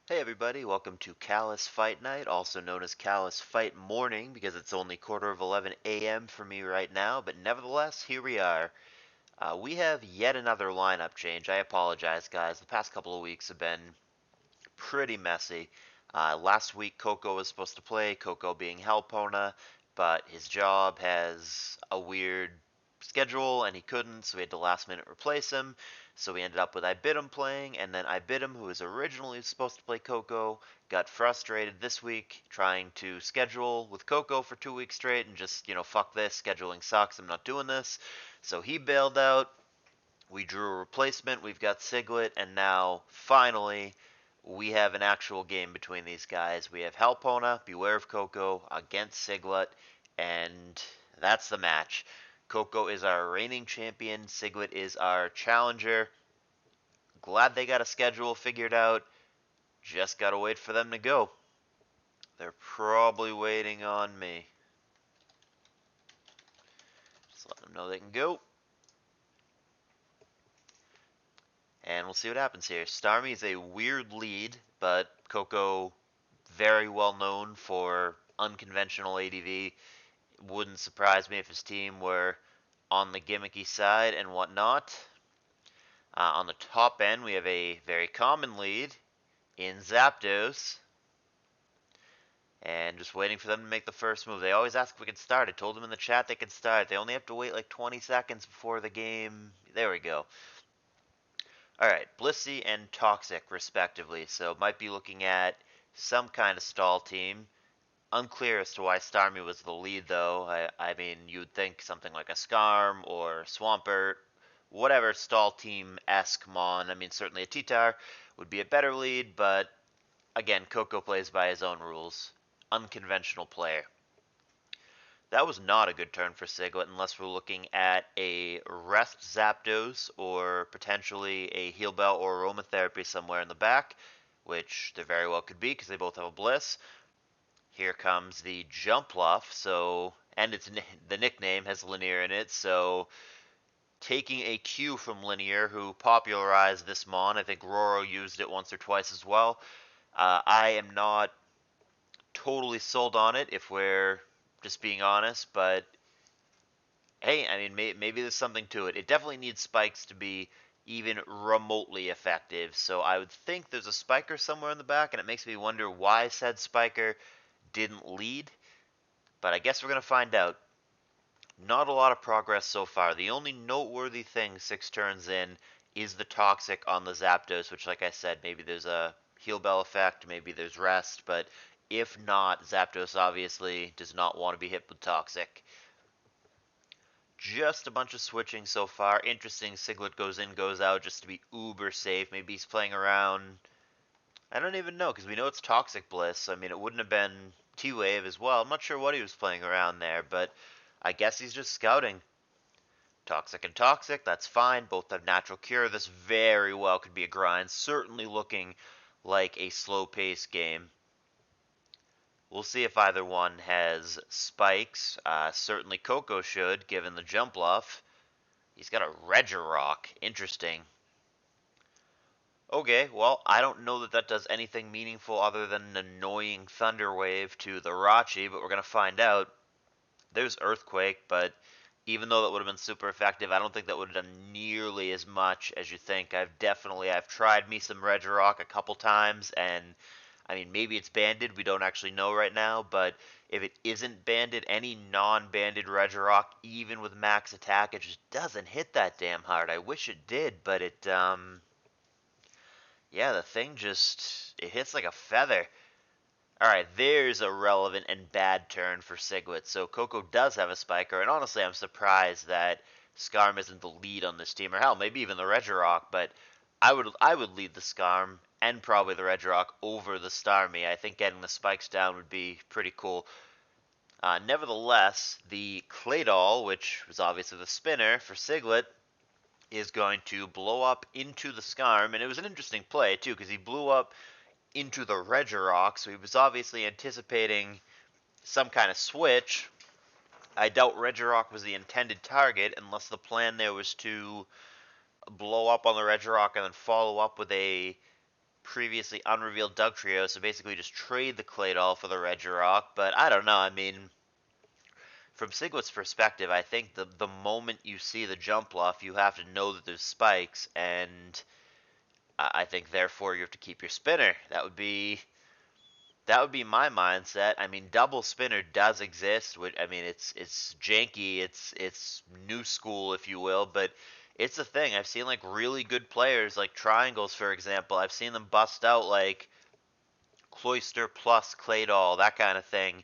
Hey everybody, welcome to Callous Fight Night, also known as Callous Fight Morning because it's only quarter of 11 a.m. for me right now, but nevertheless, here we are. We have yet another lineup change. I apologize, guys. The past couple of weeks have been pretty messy. Last week, Coco was supposed to play, Coco being Hellpowna, but his job has a weird schedule and he couldn't, so we had to last minute replace him. So we ended up with I Bid Him playing, and then I Bid Him, who was originally supposed to play Coco, got frustrated this week trying to schedule with Coco for 2 weeks straight and just, fuck this, scheduling sucks, I'm not doing this. So he bailed out. We drew a replacement. We've got Siglut, and now finally we have an actual game between these guys. We have Hellpowna, Beware of Coco, against Siglut, and that's the match. Coco is our reigning champion. Siglut is our challenger. Glad they got a schedule figured out. Just gotta wait for them to go. They're probably waiting on me. Just let them know they can go. And we'll see what happens here. Starmie is a weird lead, but Coco very well known for unconventional ADV. Wouldn't surprise me if his team were on the gimmicky side and whatnot. On the top end, we have a very common lead in Zapdos. And just waiting for them to make the first move. They always ask if we can start. I told them in the chat they can start. They only have to wait like 20 seconds before the game. There we go. Alright, Blissey and Toxic, respectively. So might be looking at some kind of stall team. Unclear as to why Starmie was the lead, though. I mean, you'd think something like a Skarm or Swampert, whatever stall team-esque Mon. I mean, certainly a Titar would be a better lead, but again, Coco plays by his own rules. Unconventional player. That was not a good turn for Siglut unless we're looking at a Rest Zapdos or potentially a Heal Bell or Aromatherapy somewhere in the back, which there very well could be because they both have a Bliss. Here comes the Jumpluff, and the nickname has Linear in it, so taking a cue from Linear, who popularized this Mon. I think Roro used it once or twice as well. I am not totally sold on it, if we're just being honest, but hey, I mean, maybe there's something to it. It definitely needs spikes to be even remotely effective, so I would think there's a spiker somewhere in the back, and it makes me wonder why said spiker didn't lead, but I guess we're going to find out. Not a lot of progress so far. The only noteworthy thing 6 turns in is the Toxic on the Zapdos, which, like I said, maybe there's a Heal Bell effect, maybe there's Rest, but if not, Zapdos obviously does not want to be hit with Toxic. Just a bunch of switching so far. Interesting, Siglut goes in, goes out just to be uber safe. Maybe he's playing around. I don't even know, because we know it's Toxic Bliss. I mean, it wouldn't have been T-Wave as well. I'm not sure what he was playing around there, but I guess he's just scouting. Toxic and Toxic, that's fine. Both have Natural Cure. This very well could be a grind. Certainly looking like a slow-paced game. We'll see if either one has spikes. Certainly Coco should, given the Jumpluff. He's got a Regirock. Interesting. Okay, well, I don't know that does anything meaningful other than an annoying Thunder Wave to the Rachi, but we're going to find out. There's Earthquake, but even though that would have been super effective, I don't think that would have done nearly as much as you think. I've tried me some Regirock a couple times, and I mean, maybe it's banded, we don't actually know right now, but if it isn't banded, any non-banded Regirock, even with max attack, it just doesn't hit that damn hard. I wish it did, but yeah, the thing it hits like a feather. Alright, there's a relevant and bad turn for Siglut. So Coco does have a spiker, and honestly, I'm surprised that Skarm isn't the lead on this team, or hell, maybe even the Regirock, but I would lead the Skarm and probably the Regirock over the Starmie. I think getting the spikes down would be pretty cool. Nevertheless, the Claydol, which was obviously the spinner for Siglut, is going to blow up into the Skarm, and it was an interesting play, too, because he blew up into the Regirock, so he was obviously anticipating some kind of switch. I doubt Regirock was the intended target, unless the plan there was to blow up on the Regirock and then follow up with a previously unrevealed Dugtrio, so basically just trade the Claydol for the Regirock, but I don't know, I mean, from Siglut's perspective, I think the moment you see the Jumpluff, you have to know that there's spikes, and I think therefore you have to keep your spinner. That would be my mindset. I mean, double spinner does exist. Which, I mean, it's janky. It's new school, if you will, but it's a thing. I've seen like really good players, like triangles, for example. I've seen them bust out like Cloyster plus Claydol, that kind of thing.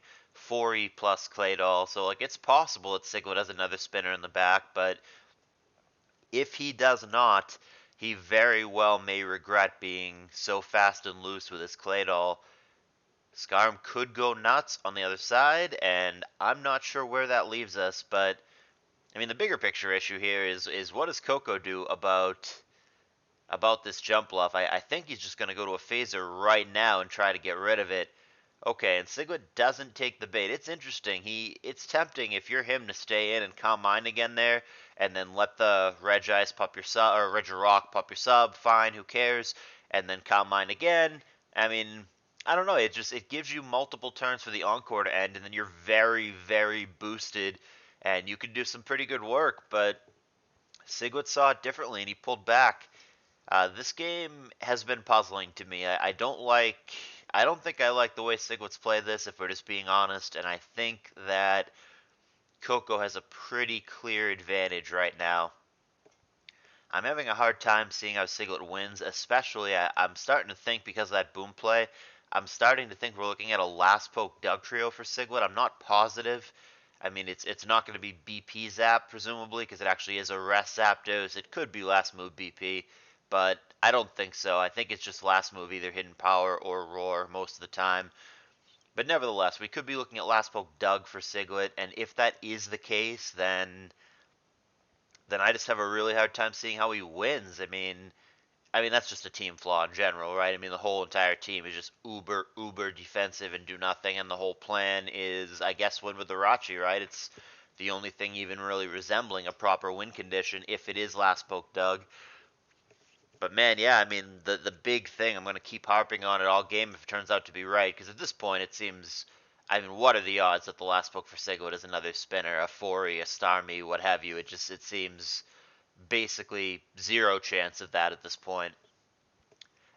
4E plus Claydol. So like it's possible that Siglet has another spinner in the back, but if he does not, he very well may regret being so fast and loose with his Claydol. Skarm could go nuts on the other side, and I'm not sure where that leaves us, but I mean the bigger picture issue here is what does Coco do about this jump bluff? I think he's just gonna go to a phaser right now and try to get rid of it. Okay, and Siglet doesn't take the bait. It's interesting. It's tempting if you're him to stay in and Calm Mind again there, and then let the Regice pop your sub or Regirock pop your sub. Fine, who cares? And then Calm Mind again. I mean, I don't know. It gives you multiple turns for the encore to end, and then you're very very boosted, and you can do some pretty good work. But Siglet saw it differently, and he pulled back. This game has been puzzling to me. I don't think I like the way Siglets play this, if we're just being honest, and I think that Coco has a pretty clear advantage right now. I'm having a hard time seeing how Siglet wins, especially I'm starting to think because of that boom play, I'm starting to think we're looking at a last poke Dugtrio for Siglet. I'm not positive. I mean, it's not going to be BP Zap, presumably, because it actually is a rest Zapdos. It could be last move BP, but I don't think so. I think it's just last move, either Hidden Power or Roar most of the time. But nevertheless, we could be looking at last poke Doug for Siglet, and if that is the case, then I just have a really hard time seeing how he wins. I mean that's just a team flaw in general, right? I mean the whole entire team is just uber defensive and do nothing, and the whole plan is, I guess, win with the Rachi, right? It's the only thing even really resembling a proper win condition if it is last poke Doug. But man, yeah, I mean the big thing, I'm going to keep harping on it all game if it turns out to be right, because at this point it seems, I mean, what are the odds that the last poke for Siglet is another spinner, a Fori, a Starmie, what have you? It seems basically zero chance of that at this point.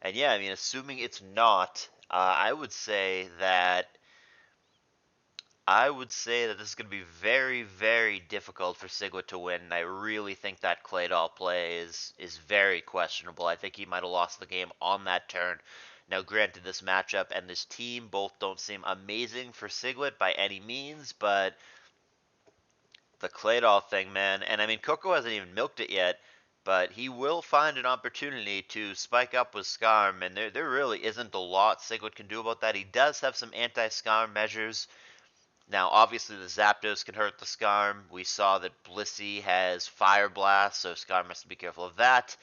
And yeah, I mean, assuming it's not, I would say that this is going to be very, very difficult for Siglet to win. And I really think that Claydol play is very questionable. I think he might have lost the game on that turn. Now, granted, this matchup and this team both don't seem amazing for Siglet by any means, but the Claydol thing, man. And I mean, Coco hasn't even milked it yet, but he will find an opportunity to spike up with Skarm, and there really isn't a lot Siglet can do about that. He does have some anti-Skarm measures. Now, obviously, the Zapdos can hurt the Skarm. We saw that Blissey has Fire Blast, so Skarm has to be careful of that.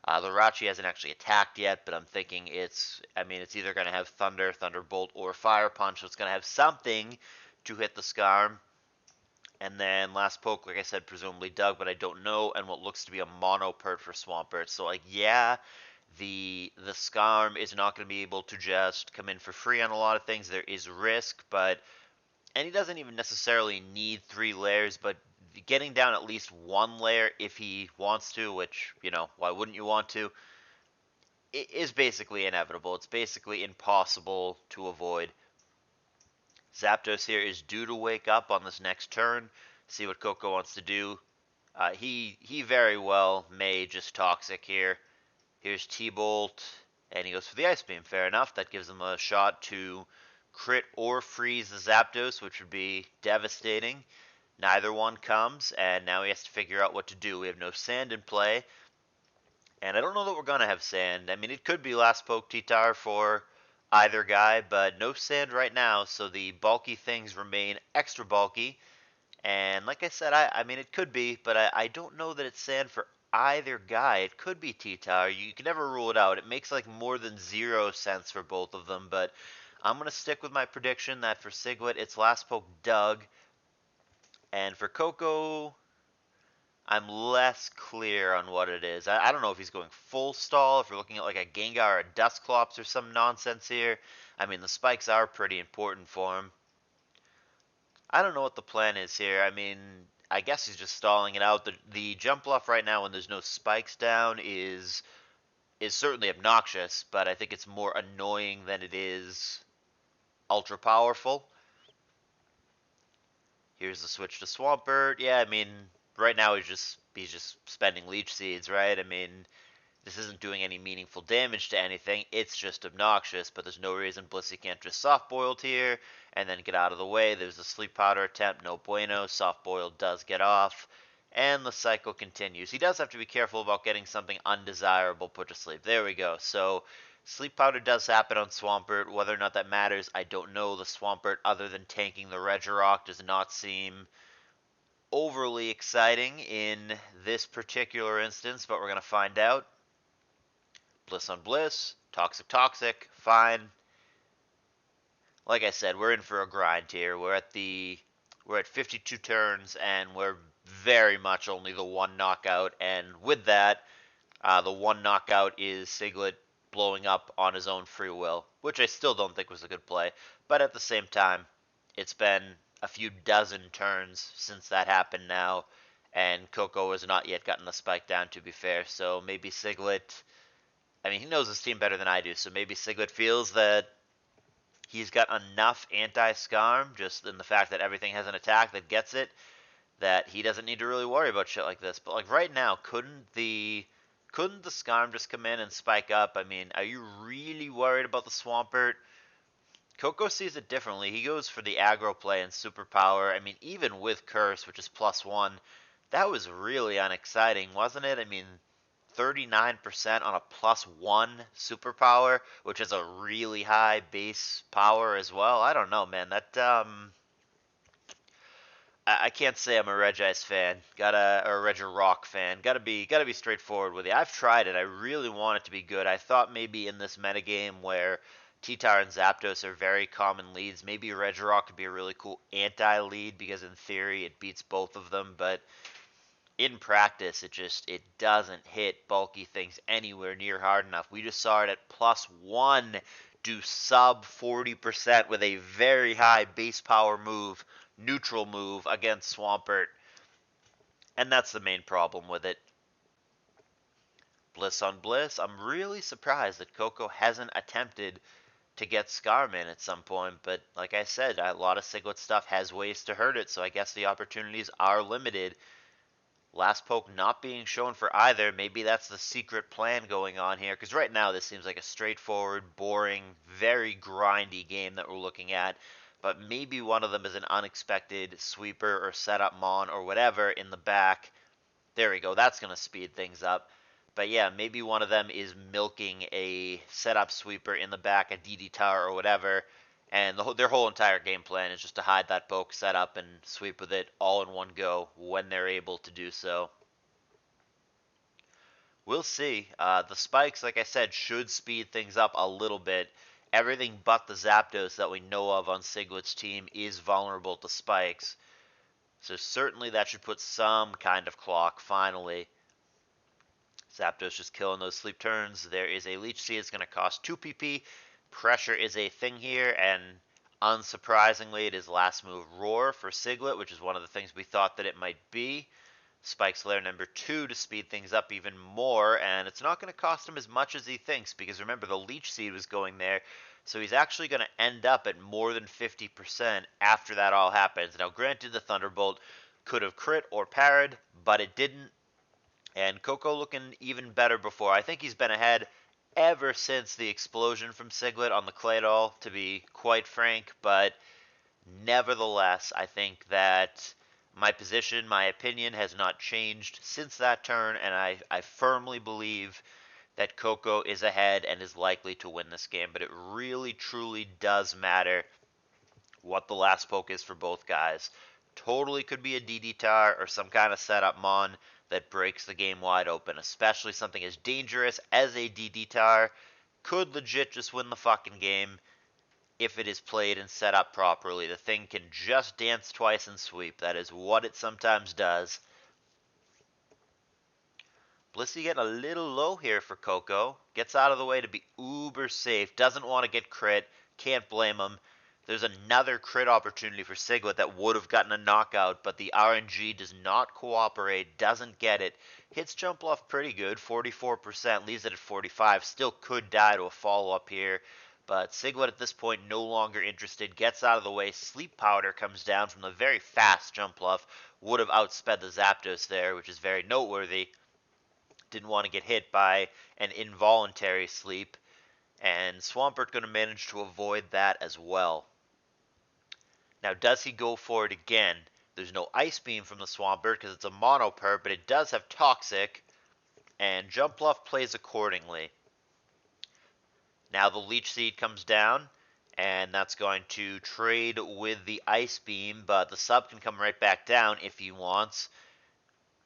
The Rachi hasn't actually attacked yet, but I'm thinking it's either going to have Thunder, Thunderbolt, or Fire Punch, so it's going to have something to hit the Skarm. And then last poke, like I said, presumably Doug, but I don't know, and what looks to be a mono pert for Swampert. So like, yeah, the Skarm is not going to be able to just come in for free on a lot of things. There is risk, and he doesn't even necessarily need 3 layers, but getting down at least 1 layer if he wants to, which, why wouldn't you want to, is basically inevitable. It's basically impossible to avoid. Zapdos here is due to wake up on this next turn, see what Coco wants to do. He very well may just Toxic here. Here's T-Bolt, and he goes for the Ice Beam. Fair enough. That gives him a shot to crit or freeze the Zapdos, which would be devastating. Neither one comes, and now he has to figure out what to do. We have no Sand in play, and I don't know that we're going to have Sand. I mean, it could be last poke T-Tar for either guy, but no Sand right now, so the bulky things remain extra bulky. And like I said, I mean, it could be, but I don't know that it's Sand for either guy. It could be T-Tar. You can never rule it out. It makes like more than 0 sense for both of them, but I'm going to stick with my prediction that for Siglet, it's last poke Doug. And for Coco, I'm less clear on what it is. I don't know if he's going full stall, if we're looking at like a Gengar or a Dusclops or some nonsense here. I mean, the spikes are pretty important for him. I don't know what the plan is here. I mean, I guess he's just stalling it out. The jump bluff right now when there's no spikes down is certainly obnoxious, but I think it's more annoying than it is ultra powerful. Here's the switch to Swampert. Yeah, I mean, right now he's just spending leech seeds, right? I mean, this isn't doing any meaningful damage to anything. It's just obnoxious, but there's no reason Blissey can't just soft-boiled here and then get out of the way. There's a sleep powder attempt, no bueno. Soft-boiled does get off, and the cycle continues. He does have to be careful about getting something undesirable put to sleep. There we go. So sleep powder does happen on Swampert. Whether or not that matters, I don't know. The Swampert, other than tanking the Regirock, does not seem overly exciting in this particular instance, but we're going to find out. Bliss on Bliss, Toxic Toxic, fine. Like I said, we're in for a grind here. We're at 52 turns, and we're very much only the one knockout. And with that, the one knockout is Siglut blowing up on his own free will, which I still don't think was a good play. But at the same time, it's been a few dozen turns since that happened now, and Coco has not yet gotten the spike down, to be fair. So maybe Siglut, I mean, he knows his team better than I do, so maybe Siglut feels that he's got enough anti-Scarm, just in the fact that everything has an attack that gets it, that he doesn't need to really worry about shit like this. But like right now, couldn't the Scarm just come in and spike up? I mean, are you really worried about the Swampert? Coco sees it differently. He goes for the aggro play and superpower. I mean, even with Curse, which is +1, that was really unexciting, wasn't it? I mean, 39% on a +1 superpower, which is a really high base power as well. I don't know, man. I can't say I'm a Regice fan. Or a Regirock fan. Gotta be straightforward with you. I've tried it. I really want it to be good. I thought maybe in this metagame where T-Tar and Zapdos are very common leads, maybe Regirock could be a really cool anti-lead because in theory it beats both of them, but in practice it doesn't hit bulky things anywhere near hard enough. We just saw it at +1 do sub 40% with a very high base power move, neutral move against Swampert, and that's the main problem with it. Bliss on Bliss, I'm really surprised that Coco hasn't attempted to get Scarman at some point, but like I said, a lot of Siglet stuff has ways to hurt it, so I guess the opportunities are limited. Last poke not being shown for either. Maybe that's the secret plan going on here, because right now this seems like a straightforward, boring, very grindy game that we're looking at. But maybe one of them is an unexpected sweeper or setup mon or whatever in the back. There we go. That's going to speed things up. But yeah, maybe one of them is milking a setup sweeper in the back, a DD tower or whatever, and their whole entire game plan is just to hide that poke, set up, and sweep with it all in one go when they're able to do so. We'll see. The spikes, like I said, should speed things up a little bit. Everything but the Zapdos that we know of on Siglut's team is vulnerable to spikes. So certainly that should put some kind of clock, finally. Zapdos just killing those sleep turns. There is a Leech Seed. It's going to cost 2 PP. Pressure is a thing here, and unsurprisingly, it is last move Roar for Siglut, which is one of the things we thought that it might be. Spikes Lair number 2 to speed things up even more, and it's not going to cost him as much as he thinks, because remember, the Leech Seed was going there, so he's actually going to end up at more than 50% after that all happens. Now, granted, the Thunderbolt could have crit or parried, but it didn't. And Coco looking even better before. I think he's been ahead ever since the explosion from Siglut on the Claydol, to be quite frank. But nevertheless, I think that my position, my opinion has not changed since that turn. And I firmly believe that Coco is ahead and is likely to win this game. But it really, truly does matter what the last poke is for both guys. Totally could be a DD tar or some kind of setup mon that breaks the game wide open, especially something as dangerous as a DD tar could legit just win the fucking game if it is played and set up properly. The thing can just dance twice and sweep. That is what it sometimes does. Blissey getting a little low here for Coco. Gets out of the way to be uber safe. Doesn't want to get crit. Can't blame him. There's another crit opportunity for Siglut that would have gotten a knockout, but the RNG does not cooperate, doesn't get it. Hits jump off pretty good, 44%, leaves it at 45. Still could die to a follow-up here, but Siglut at this point no longer interested, gets out of the way. Sleep Powder comes down from the very fast jump off, would have outsped the Zapdos there, which is very noteworthy. Didn't want to get hit by an involuntary sleep, and Swampert going to manage to avoid that as well. Now, does he go for it again? There's no Ice Beam from the Swampert because it's a Mono Perp, but it does have Toxic, and Jumpluff plays accordingly. Now the Leech Seed comes down, and that's going to trade with the Ice Beam, but the sub can come right back down if he wants.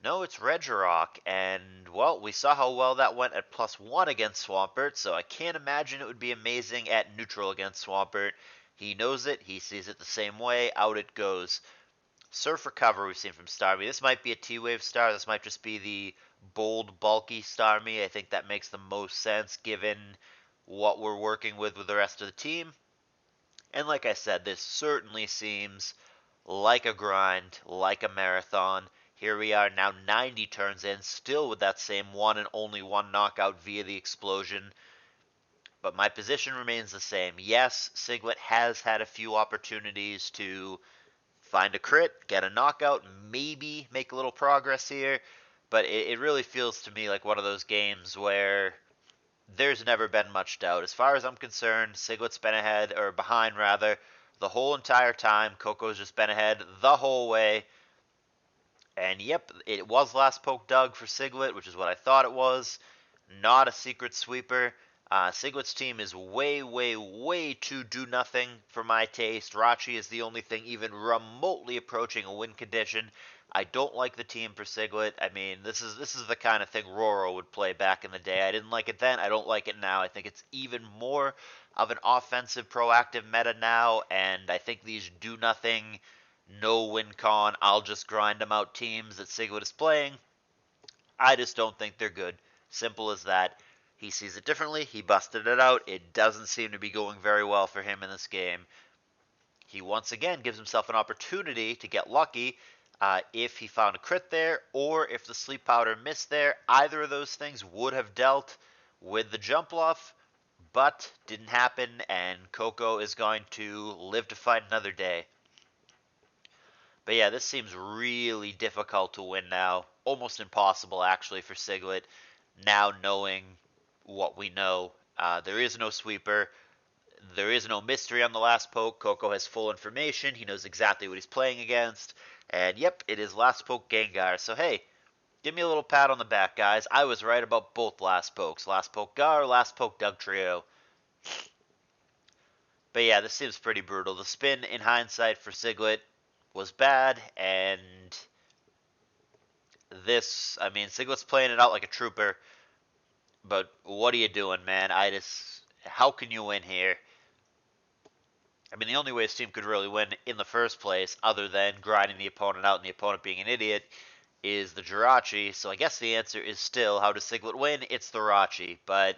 No, it's Regirock, and, well, we saw how well that went at +1 against Swampert, so I can't imagine it would be amazing at neutral against Swampert. He knows it, he sees it the same way, out it goes. Surf Recover we've seen from Starmie. This might be a T-Wave star, this might just be the bold, bulky Starmie. I think that makes the most sense given what we're working with the rest of the team. And like I said, this certainly seems like a grind, like a marathon. Here we are now 90 turns in, still with that same one and only one knockout via the explosion. But my position remains the same. Yes, Siglut has had a few opportunities to find a crit, get a knockout, maybe make a little progress here, but it really feels to me like one of those games where there's never been much doubt. As far as I'm concerned, Siglut's been ahead, or behind rather, the whole entire time. Coco's just been ahead the whole way. And yep, it was Last Poke Doug for Siglut, which is what I thought it was. Not a secret sweeper. Siglut's team is way, way, way too do-nothing for my taste. Rachi is the only thing even remotely approaching a win condition. I don't like the team for Siglut. I mean, this is the kind of thing Roro would play back in the day. I didn't like it then. I don't like it now. I think it's even more of an offensive, proactive meta now, and I think these do-nothing, no-win con, I'll just grind them out teams that Siglut is playing, I just don't think they're good. Simple as that. He sees it differently. He busted it out. It doesn't seem to be going very well for him in this game. He once again gives himself an opportunity to get lucky if he found a crit there or if the Sleep Powder missed there. Either of those things would have dealt with the Jumpluff, but didn't happen, and Coco is going to live to fight another day. But yeah, this seems really difficult to win now. Almost impossible, actually, for Siglut, now knowing what we know. There is no sweeper. There is no mystery on the last poke. Coco has full information. He knows exactly what he's playing against. And yep, it is last poke Gengar. So hey, give me a little pat on the back, guys. I was right about both last pokes. Last poke Gar, last poke Dugtrio. But yeah, this seems pretty brutal. The spin, in hindsight, for Siglut was bad, and this, I mean, Siglut's playing it out like a trooper, but what are you doing, man? How can you win here? I mean, the only way his team could really win in the first place, other than grinding the opponent out and the opponent being an idiot, is the Jirachi. So I guess the answer is still, how does Siglut win? It's the Jirachi, but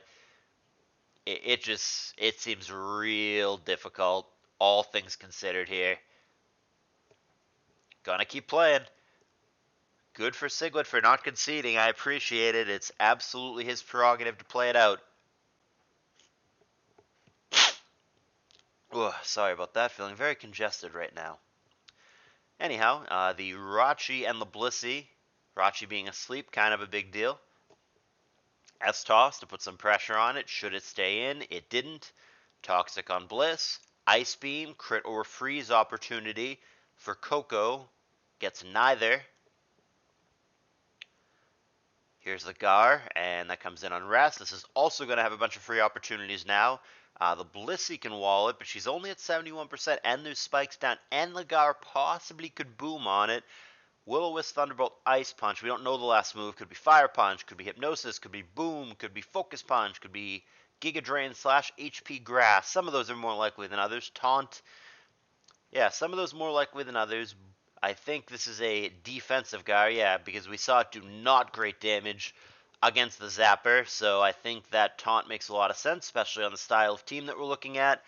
it seems real difficult, all things considered here. Gonna keep playing. Good for Siglut for not conceding. I appreciate it. It's absolutely his prerogative to play it out. Ugh, sorry about that. Feeling very congested right now. Anyhow, the Rachi and the Blissey. Rachi being asleep, kind of a big deal. S-Toss to put some pressure on it. Should it stay in? It didn't. Toxic on Bliss. Ice Beam, crit or freeze opportunity for Coco. Gets neither. Here's the Gar, and that comes in on rest. This is also going to have a bunch of free opportunities now. The Blissey can wall it, but she's only at 71%, and there's spikes down, and the Gar possibly could boom on it. Will-O-Wisp, Thunderbolt, Ice Punch. We don't know the last move. Could be Fire Punch, could be Hypnosis, could be Boom, could be Focus Punch, could be Giga Drain / HP Grass. Some of those are more likely than others. Taunt. Yeah, some of those more likely than others. I think this is a defensive Gar, yeah, because we saw it do not great damage against the Zapper, so I think that taunt makes a lot of sense, especially on the style of team that we're looking at.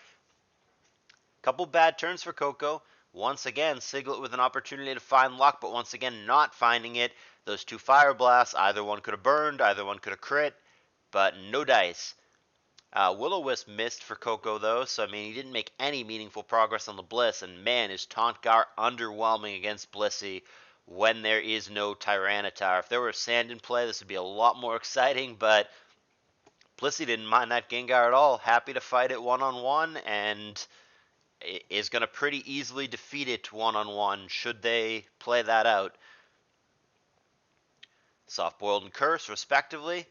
Couple bad turns for Coco. Once again, Siglut with an opportunity to find luck, but once again not finding it. Those two Fire Blasts, either one could have burned, either one could have crit, but no dice. Will-O-Wisp missed for Coco though, so I mean he didn't make any meaningful progress on the Bliss, and man is Tauntgar underwhelming against Blissey when there is no Tyranitar. If there were Sand in play, this would be a lot more exciting, but Blissey didn't mind that Gengar at all. Happy to fight it one-on-one, and is going to pretty easily defeat it one-on-one should they play that out. Soft-Boiled and Curse, respectively.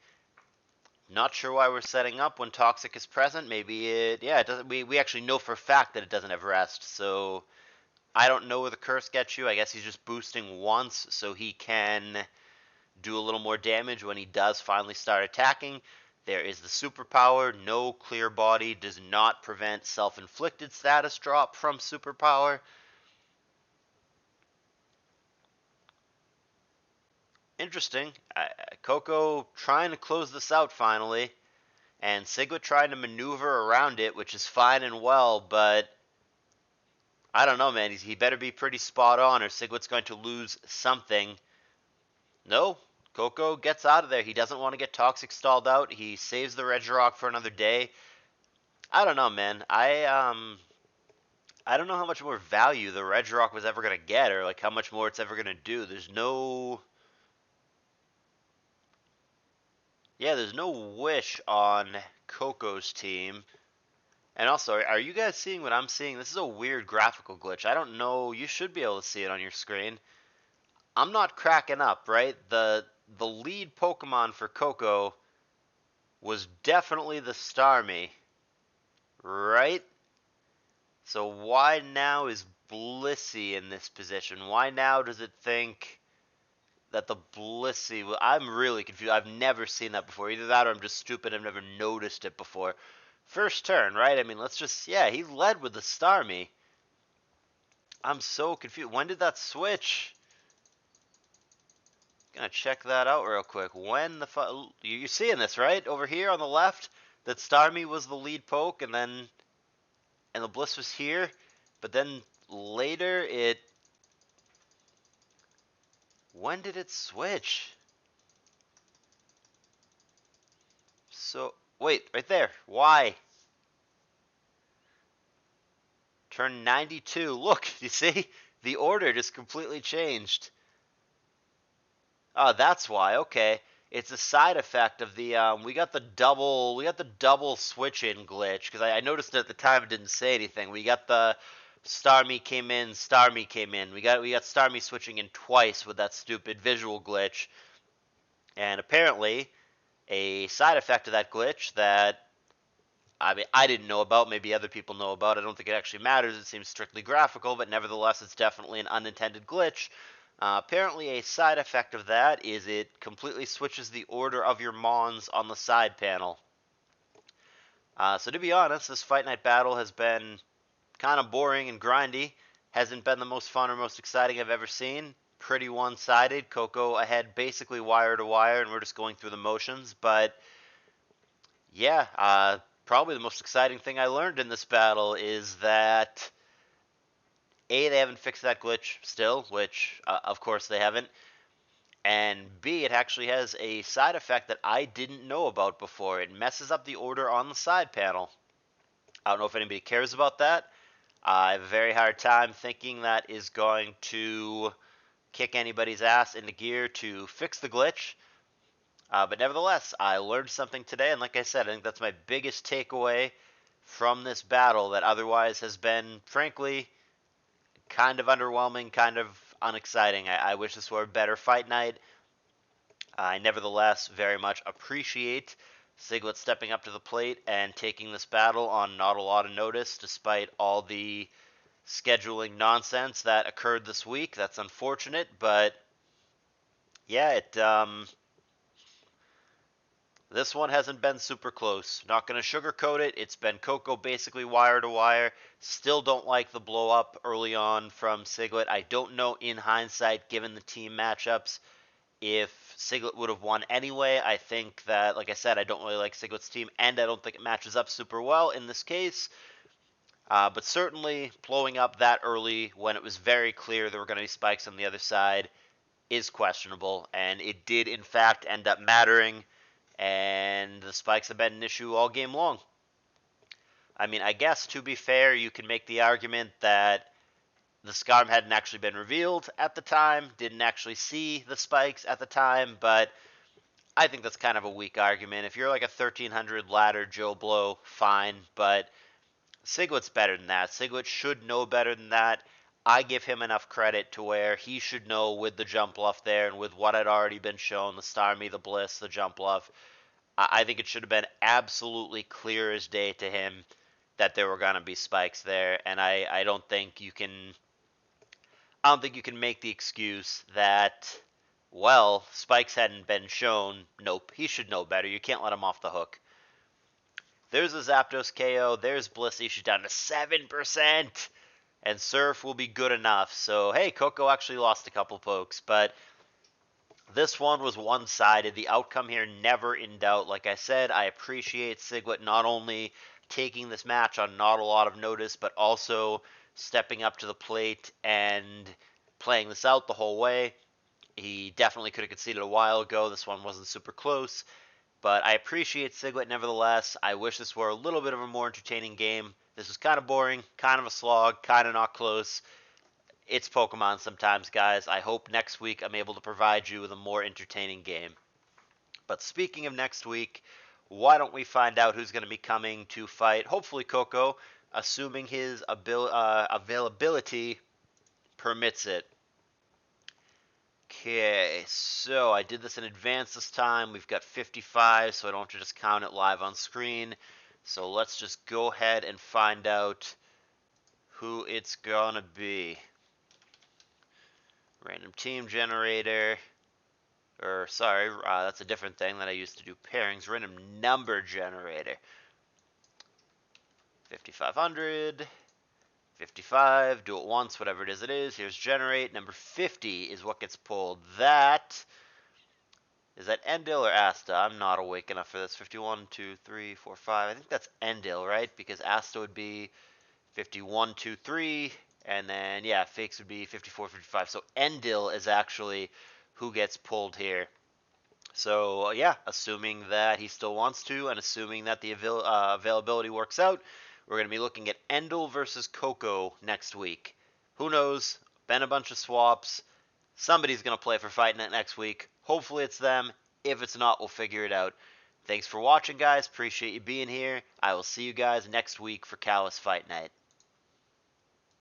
Not sure why we're setting up when Toxic is present. Maybe it doesn't. We actually know for a fact that it doesn't have rest. So I don't know where the curse gets you. I guess he's just boosting once so he can do a little more damage when he does finally start attacking. There is the superpower. No clear body does not prevent self-inflicted status drop from superpower. Interesting. Coco trying to close this out finally, and Siglut trying to maneuver around it, which is fine and well, but I don't know, man. He better be pretty spot on, or Siglut's going to lose something. No, Coco gets out of there. He doesn't want to get Toxic stalled out. He saves the Regirock for another day. I don't know, man. I don't know how much more value the Regirock was ever gonna get, or like how much more it's ever gonna do. There's no wish on Coco's team. And also, are you guys seeing what I'm seeing? This is a weird graphical glitch. I don't know. You should be able to see it on your screen. I'm not cracking up, right? The lead Pokemon for Coco was definitely the Starmie, right? So why now is Blissey in this position? Why now does it think that the Blissey... I'm really confused. I've never seen that before. Either that or I'm just stupid. I've never noticed it before. First turn, right? I mean, let's just... Yeah, he led with the Starmie. I'm so confused. When did that switch? Gonna check that out real quick. When the you're seeing this, right? Over here on the left, that Starmie was the lead poke, and the Bliss was here, but then later it... When did it switch? So, wait, right there. Why? Turn 92. Look, you see? The order just completely changed. Oh, that's why. Okay. It's a side effect of the we got the double switch in glitch, because I noticed at the time it didn't say anything. We got the Starmie came in, Starmie came in. We got Starmie switching in twice with that stupid visual glitch. And apparently a side effect of that glitch that I mean, I didn't know about, maybe other people know about. I don't think it actually matters. It seems strictly graphical, but nevertheless, it's definitely an unintended glitch. Apparently, a side effect of that is it completely switches the order of your Mons on the side panel. So to be honest, this Fight Night battle has been kind of boring and grindy. Hasn't been the most fun or most exciting I've ever seen. Pretty one-sided. Coco ahead basically wire to wire, and we're just going through the motions. But yeah, probably the most exciting thing I learned in this battle is that A, they haven't fixed that glitch still, which of course they haven't, and B, it actually has a side effect that I didn't know about before. It messes up the order on the side panel. I don't know if anybody cares about that. I have a very hard time thinking that is going to kick anybody's ass into gear to fix the glitch. But nevertheless, I learned something today, and like I said, I think that's my biggest takeaway from this battle that otherwise has been, frankly, kind of underwhelming, kind of unexciting. I wish this were a better fight night. I nevertheless very much appreciate Siglut stepping up to the plate and taking this battle on not a lot of notice, despite all the scheduling nonsense that occurred this week. That's unfortunate, but yeah, this one hasn't been super close. Not going to sugarcoat it. It's been Coco basically wire to wire. Still don't like the blow up early on from Siglut. I don't know in hindsight, given the team matchups, if Siglut would have won anyway. I think that, like I said, I don't really like Siglut's team, and I don't think it matches up super well in this case. But certainly, blowing up that early when it was very clear there were going to be spikes on the other side is questionable, and it did, in fact, end up mattering, and the spikes have been an issue all game long. I mean, I guess, to be fair, you can make the argument that the Scarm hadn't actually been revealed at the time, didn't actually see the spikes at the time, but I think that's kind of a weak argument. If you're like a 1300 ladder Joe Blow, fine, but Siglut's better than that. Siglut should know better than that. I give him enough credit to where he should know with the jump bluff there and with what had already been shown, the Star Me, the Bliss, the jump bluff. I think it should have been absolutely clear as day to him that there were going to be spikes there, and I don't think you can make the excuse that, well, spikes hadn't been shown. Nope, he should know better. You can't let him off the hook. There's a Zapdos KO. There's Blissey. She's down to 7%. And Surf will be good enough. So, hey, Coco actually lost a couple pokes. But this one was one-sided. The outcome here never in doubt. Like I said, I appreciate Siglut not only taking this match on not a lot of notice, but also stepping up to the plate and playing this out the whole way. He definitely could have conceded a while ago. This one wasn't super close. But I appreciate Siglut nevertheless. I wish this were a little bit of a more entertaining game. This was kind of boring, kind of a slog, kind of not close. It's Pokemon sometimes, guys. I hope next week I'm able to provide you with a more entertaining game. But speaking of next week, why don't we find out who's going to be coming to fight, hopefully Coco, assuming his availability permits it. Okay, so I did this in advance this time. We've got 55, so I don't have to just count it live on screen. So let's just go ahead and find out who it's gonna be. Random team generator. Or, sorry, that's a different thing that I used to do pairings. Random number generator. 5500. 55, do it once, whatever it is. Here's generate. Number 50 is what gets pulled. Is that Endil or Asta? I'm not awake enough for this. 51, 2, 3, 4, 5. I think that's Endil, right? Because Asta would be 51, 2, 3. And then, yeah, Fakes would be 54, 55. So Endil is actually who gets pulled here. So, yeah, assuming that he still wants to and assuming that the availability works out, we're going to be looking at Endil versus Coco next week. Who knows? Been a bunch of swaps. Somebody's going to play for Fight Night next week. Hopefully it's them. If it's not, we'll figure it out. Thanks for watching, guys. Appreciate you being here. I will see you guys next week for CALLOUS Fight Night.